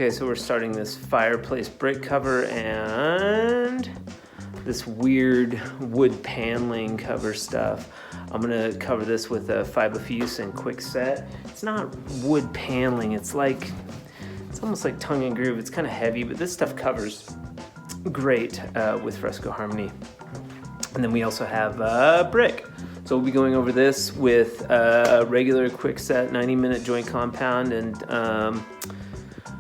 Okay, so we're starting this fireplace brick cover and this weird wood paneling cover stuff. I'm gonna cover this with a fiberfuse and quickset. It's not wood paneling, it's almost like tongue and groove. It's kind of heavy, but this stuff covers great with Fresco Harmony. And then we also have brick. So we'll be going over this with a regular quickset 90-minute joint compound, and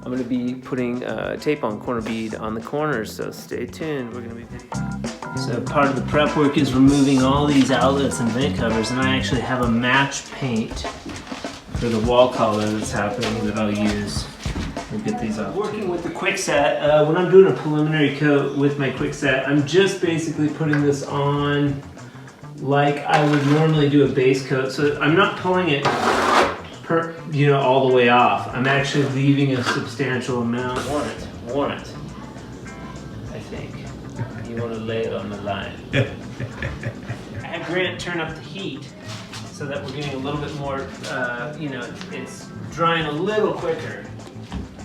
I'm gonna be putting tape on corner bead on the corners, so stay tuned. We're gonna be So part of the prep work is removing all these outlets and vent covers, and I actually have a match paint for the wall color that's happening that I'll use. We'll get these off. Working with the quickset, when I'm doing a preliminary coat with my quickset, I'm just basically putting this on like I would normally do a base coat. So I'm not pulling it all the way off. I'm actually leaving a substantial amount. Want it. I think. You want to lay it on the line. I had Grant turn up the heat so that we're getting a little bit more, it's drying a little quicker.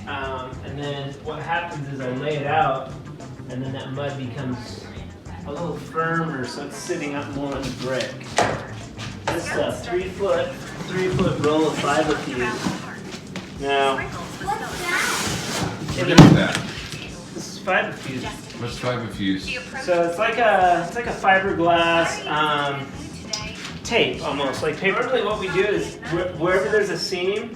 And then what happens is I lay it out, and then that mud becomes a little firmer, so it's sitting up more on the brick. This stuff, 3 foot roll of fiberfuse. Now, what is that? this is fiberfuse. What's fiberfuse? So it's like a fiberglass tape, almost like paper. Normally, what we do is wherever there's a seam,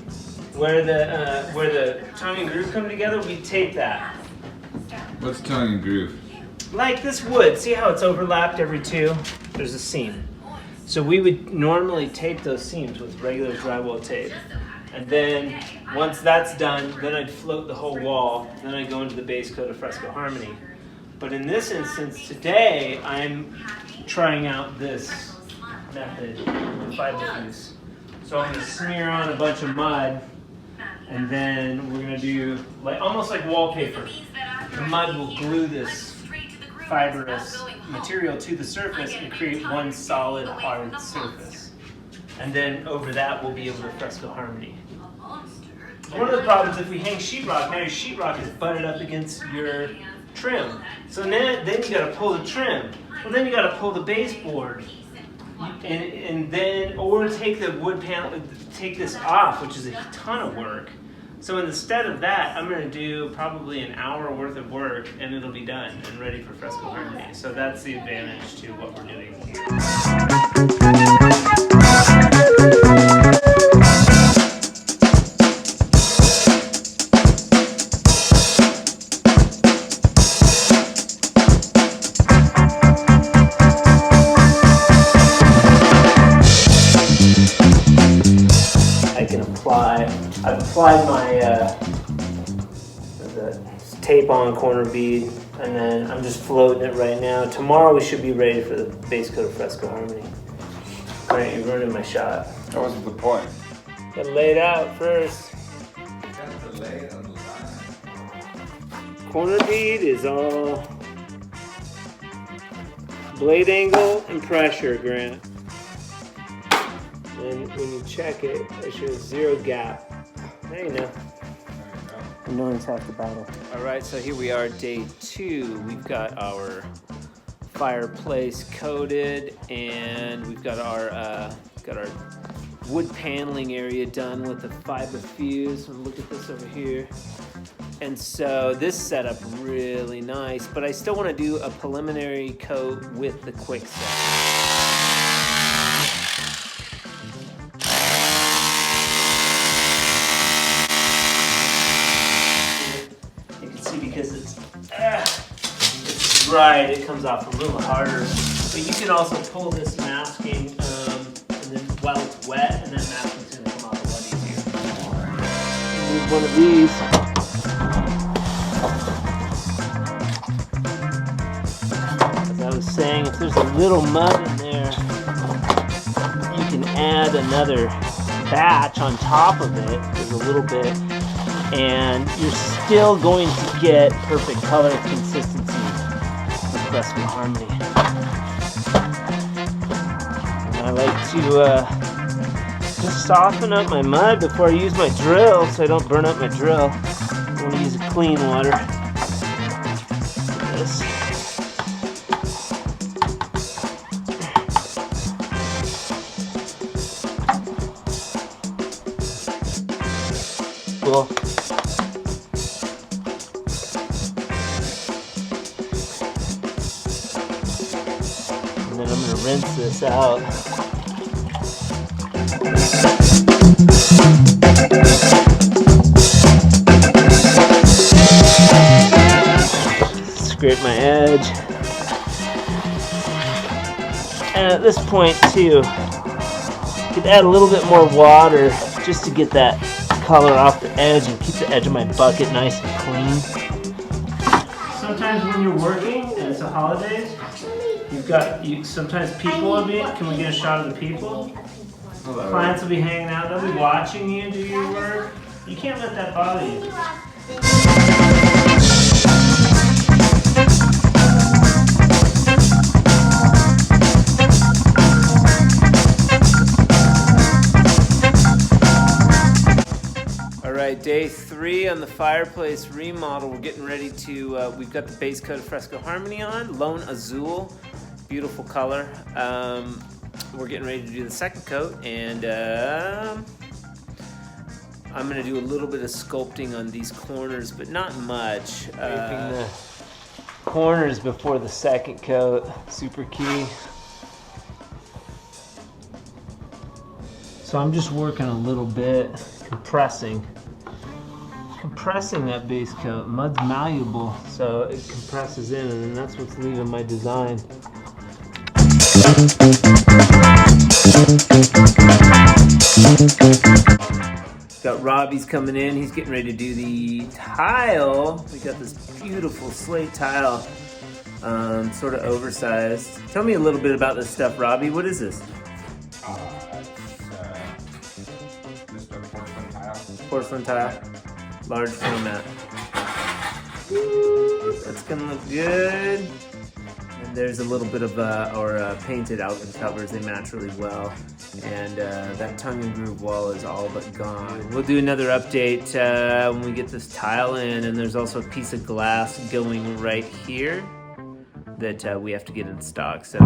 where the tongue and groove come together, we tape that. What's tongue and groove? Like this wood, see how it's overlapped every 2? There's a seam. So we would normally tape those seams with regular drywall tape. And then once that's done, then I'd float the whole wall, then I'd go into the base coat of Fresco Harmony. But in this instance today, I'm trying out this method with fiberfuse. So I'm gonna smear on a bunch of mud, and then we're gonna do almost like wallpaper. The mud will glue this fibrous material to the surface and create one solid hard surface. And then over that we'll be able to Fresco Harmony. One of the problems if we hang sheetrock, now your sheetrock is butted up against your trim. So then you gotta pull the trim. Well, then you gotta pull the baseboard. And then, or take the wood panel, take this off, which is a ton of work. So instead of that, I'm gonna do probably an hour worth of work, and it'll be done and ready for Fresco Harmony. So that's the advantage to what we're doing here. I've applied my the tape on corner bead, and then I'm just floating it right now. Tomorrow we should be ready for the base coat of Fresco Harmony. Grant, you're ruining my shot. That wasn't the point. Gotta lay it out first. You have to lay it on the line. Corner bead is all blade angle and pressure, Grant. And when you check it, it shows 0 gap. There you go. Knowing's half the battle. All right, so here we are, day 2. We've got our fireplace coated, and we've got our wood paneling area done with the fiberfuse. And look at this over here. And so this setup really nice, but I still want to do a preliminary coat with the quickset. Because it's dried, it comes off a little harder. But you can also pull this masking, and then while it's wet, and that masking's gonna come off a lot easier. Use one of these. As I was saying, if there's a little mud in there, you can add another batch on top of it. There's a little bit. And you're still going to get perfect color consistency with Fresco Harmony. And I like to just soften up my mud before I use my drill so I don't burn up my drill. I want to use clean water. This. Cool. And then I'm going to rinse this out. Scrape my edge. And at this point too, you could add a little bit more water just to get that color off the edge and keep the edge of my bucket nice and clean. Sometimes when you're working and it's the holidays, sometimes people will be, can we get a shot of the people? Hello. Clients will be hanging out, they'll be watching you do your work. You can't let that bother you. Alright, day 3 on the fireplace remodel. We're getting ready to, we've got the base coat of Fresco Harmony on, Lone Azul, beautiful color. We're getting ready to do the second coat, and I'm going to do a little bit of sculpting on these corners, but not much. Scraping the corners before the second coat, super key. So I'm just working a little bit, compressing that base coat. Mud's malleable, so it compresses in, and then that's what's leaving my design. Got Robbie's coming in. He's getting ready to do the tile. We got this beautiful slate tile, sort of oversized. Tell me a little bit about this stuff, Robbie. What is this? Just a porcelain tile. Porcelain tile, large format. Ooh, that's gonna look good. And there's a little bit of painted outlet covers. They match really well. And that tongue and groove wall is all but gone. We'll do another update when we get this tile in, and there's also a piece of glass going right here that we have to get in stock. So.